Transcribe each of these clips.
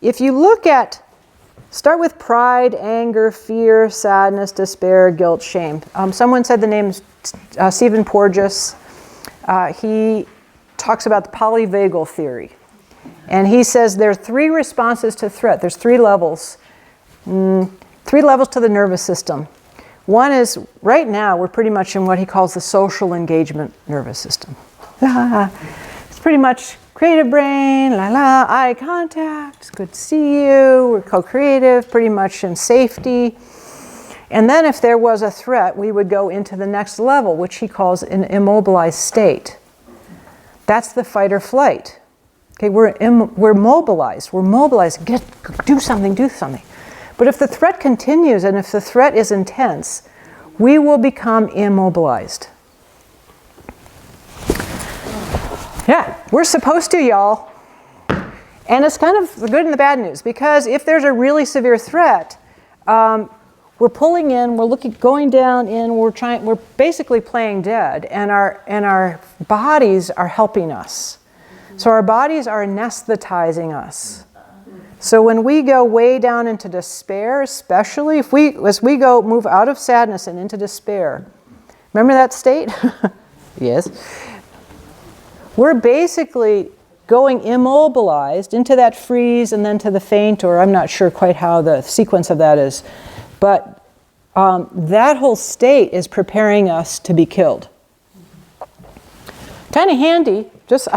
if you look at, start with pride, anger, fear, sadness, despair, guilt, shame. Someone said the name Stephen Porges. He talks about the polyvagal theory. And he says there are 3 responses to threat. There's 3 levels. 3 levels to the nervous system. One is, right now, we're pretty much in what he calls the social engagement nervous system. It's pretty much creative brain, eye contact, it's good to see you, we're co-creative, pretty much in safety. And then if there was a threat, we would go into the next level, which he calls an immobilized state. That's the fight or flight. Okay, we're mobilized. We're mobilized. Do something. But if the threat continues and if the threat is intense, we will become immobilized. Yeah, we're supposed to, y'all. And it's kind of the good and the bad news, because if there's a really severe threat, we're pulling in, going down in, we're basically playing dead, and our bodies are helping us. So our bodies are anesthetizing us. So when we go way down into despair, especially as we move out of sadness and into despair, remember that state? Yes. We're basically going immobilized into that freeze and then to the faint, or I'm not sure quite how the sequence of that is. But that whole state is preparing us to be killed. Kind of handy, just...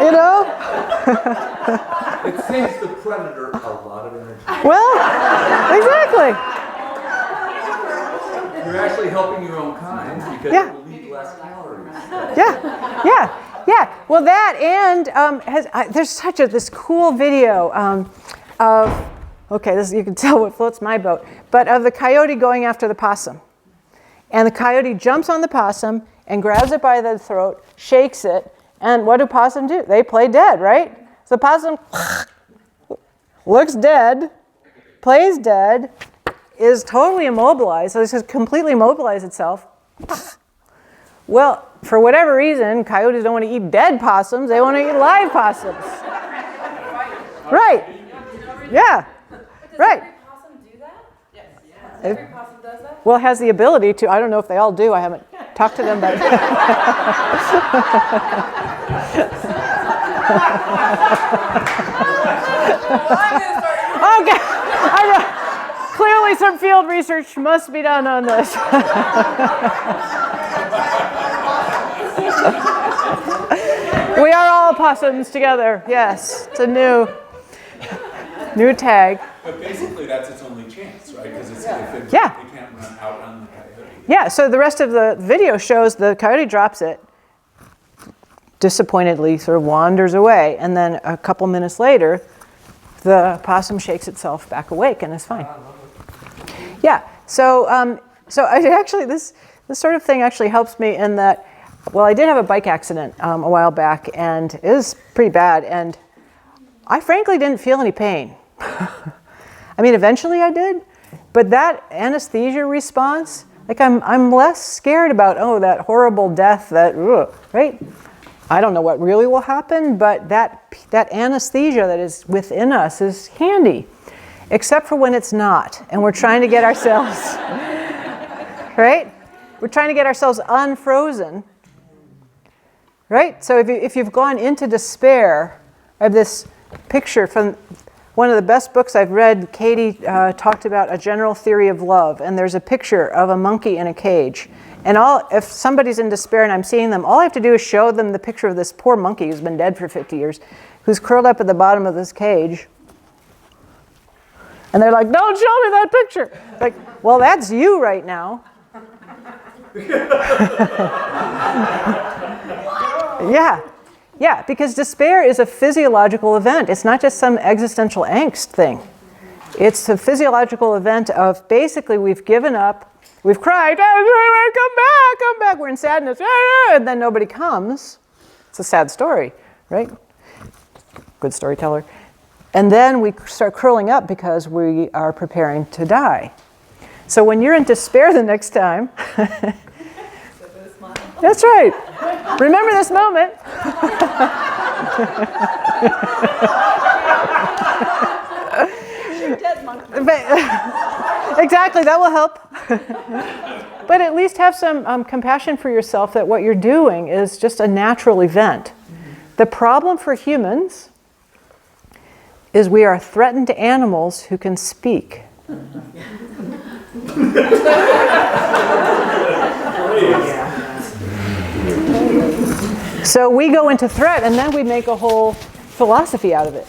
You know? It saves the predator a lot of energy. Well, exactly. You're actually helping your own kind because it will need less calories. Yeah. Well, that and there's this cool video of, you can tell what floats my boat, but of the coyote going after the possum. And the coyote jumps on the possum and grabs it by the throat, shakes it, and what do possum do? They play dead, right? So the possum looks dead, plays dead, is totally immobilized, so this has completely immobilized itself. Well, for whatever reason, coyotes don't want to eat dead possums, they want to eat live possums. Right. Yeah. Right. Every possum do that? Yes. Every possum does that? Well, it has the ability to. I don't know if they all do. I haven't talked to them, but... Okay. I know. Clearly some field research must be done on this. We are all possums together. Yes. It's a new tag. But basically that's its only chance, right? Because it can't outrun the coyote. Yeah, so the rest of the video shows the coyote drops it, disappointedly sort of wanders away, and then a couple minutes later, the possum shakes itself back awake and is fine. Yeah, so this sort of thing actually helps me in that, well, I did have a bike accident a while back, and it was pretty bad, and I frankly didn't feel any pain. I mean, eventually I did, but that anesthesia response, like I'm less scared about, that horrible death, right? I don't know what really will happen, but that anesthesia that is within us is handy, except for when it's not, and we're trying to get ourselves, right? We're trying to get ourselves unfrozen, right? So if you've gone into despair, I have this picture from one of the best books I've read. Katie talked about A General Theory of Love, and there's a picture of a monkey in a cage. And if somebody's in despair and I'm seeing them, all I have to do is show them the picture of this poor monkey who's been dead for 50 years, who's curled up at the bottom of this cage. And they're like, "Don't show me that picture." Like, well, that's you right now. Yeah, because despair is a physiological event. It's not just some existential angst thing. It's a physiological event of basically we've given up, we've cried, come back, we're in sadness, and then nobody comes. It's a sad story, right? Good storyteller. And then we start curling up because we are preparing to die. So when you're in despair the next time, That's right. Remember this moment. Exactly, that will help. But at least have some compassion for yourself that what you're doing is just a natural event. The problem for humans is we are threatened animals who can speak. So we go into threat and then we make a whole philosophy out of it.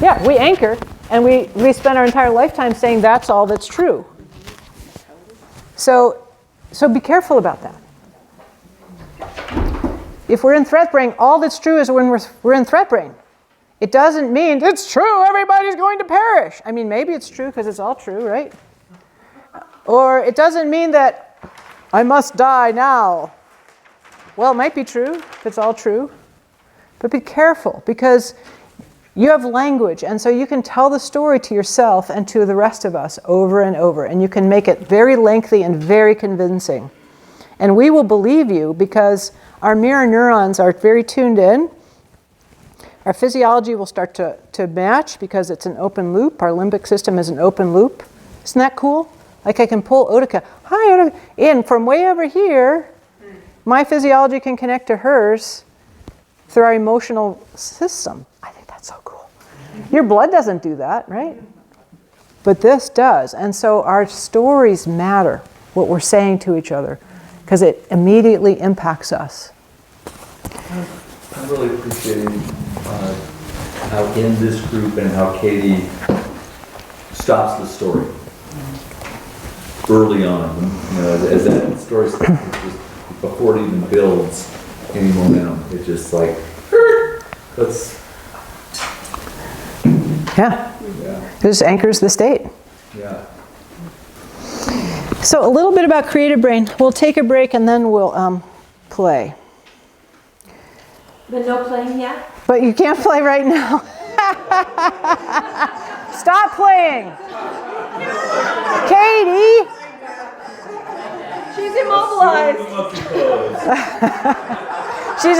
Yeah, we anchor and we spend our entire lifetime saying that's all that's true. So be careful about that. If we're in threat brain, all that's true is when we're in threat brain. It doesn't mean it's true, everybody's going to perish. I mean, maybe it's true because it's all true, right? Or it doesn't mean that I must die now. Well, it might be true if it's all true. But be careful because you have language, and so you can tell the story to yourself and to the rest of us over and over, and you can make it very lengthy and very convincing. And we will believe you because our mirror neurons are very tuned in. Our physiology will start to match because it's an open loop. Our limbic system is an open loop. Isn't that cool? Like I can pull Otika, hi Otika, in from way over here. My physiology can connect to hers through our emotional system. I think that's so cool. Your blood doesn't do that, right? But this does. And so our stories matter, what we're saying to each other, because it immediately impacts us. I'm really appreciating how in this group and how Katie stops the story early on. You know, as that story starts, just before it even builds any momentum, it's just like, let's. Yeah. It just anchors the state. Yeah. So a little bit about creative brain. We'll take a break and then we'll play. But no playing yet? But you can't play right now. Stop playing. Katie. She's immobilized. She's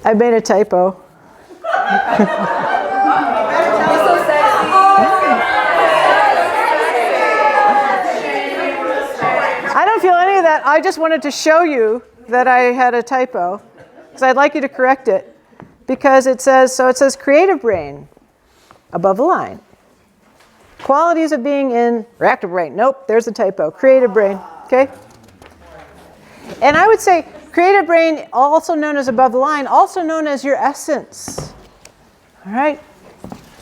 I made a typo. I don't feel any of that. I just wanted to show you that I had a typo. Because I'd like you to correct it. Because it says creative brain above the line. Qualities of being in reactive brain. Nope, there's a typo. Creative brain, okay? And I would say creative brain, also known as above the line, also known as your essence. All right?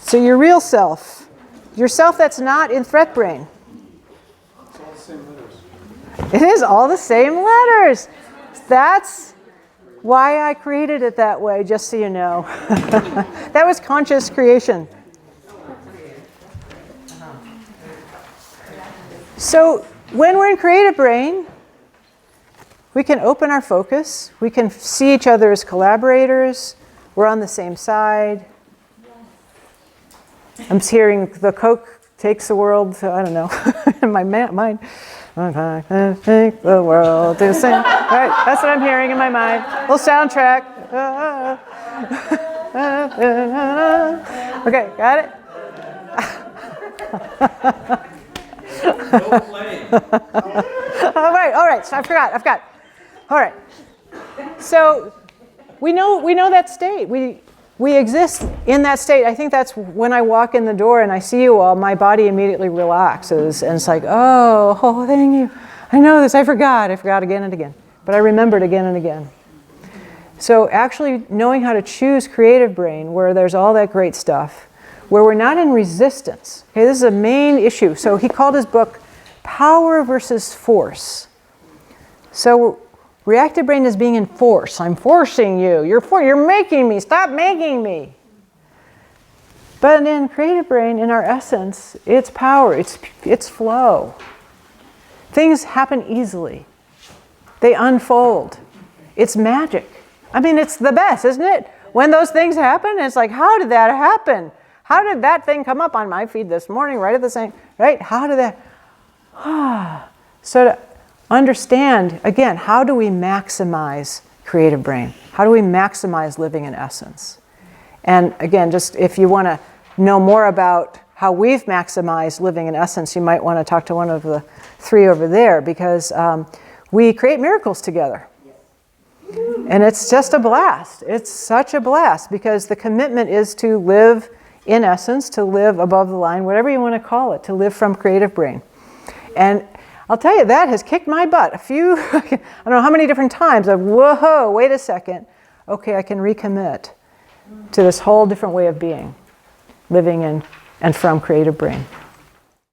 So your real self. Your self that's not in threat brain. It's all the same letters. It is all the same letters. That's why I created it that way, just so you know. That was conscious creation. So when we're in creative brain, we can open our focus. We can see each other as collaborators. We're on the same side. I'm hearing the Coke takes the world to, I don't know, in my mind. Take the world to sing. All right, that's what I'm hearing in my mind. Little soundtrack. Okay, got it? No playing. All right. So I forgot. All right. So we know that state. We exist in that state. I think that's when I walk in the door and I see you all, my body immediately relaxes. And it's like, oh, thank you. I know this. I forgot again and again. But I remembered again and again. So actually knowing how to choose creative brain, where there's all that great stuff, where we're not in resistance. Okay, this is a main issue. So he called his book Power versus Force. So reactive brain is being in force. I'm forcing you. You're making me. Stop making me. But in creative brain, in our essence, it's power. It's flow. Things happen easily. They unfold. It's magic. I mean, it's the best, isn't it? When those things happen, it's like, how did that happen? How did that thing come up on my feed this morning, right at the same, right? How did that? So to understand, again, how do we maximize creative brain? How do we maximize living in essence? And again, just if you want to know more about how we've maximized living in essence, you might want to talk to one of the three over there, because we create miracles together. And it's just a blast. It's such a blast, because the commitment is to live in essence, to live above the line, whatever you want to call it, to live from creative brain. And I'll tell you, that has kicked my butt a few, I don't know how many different times of, whoa, wait a second. Okay, I can recommit to this whole different way of being, living in and from creative brain.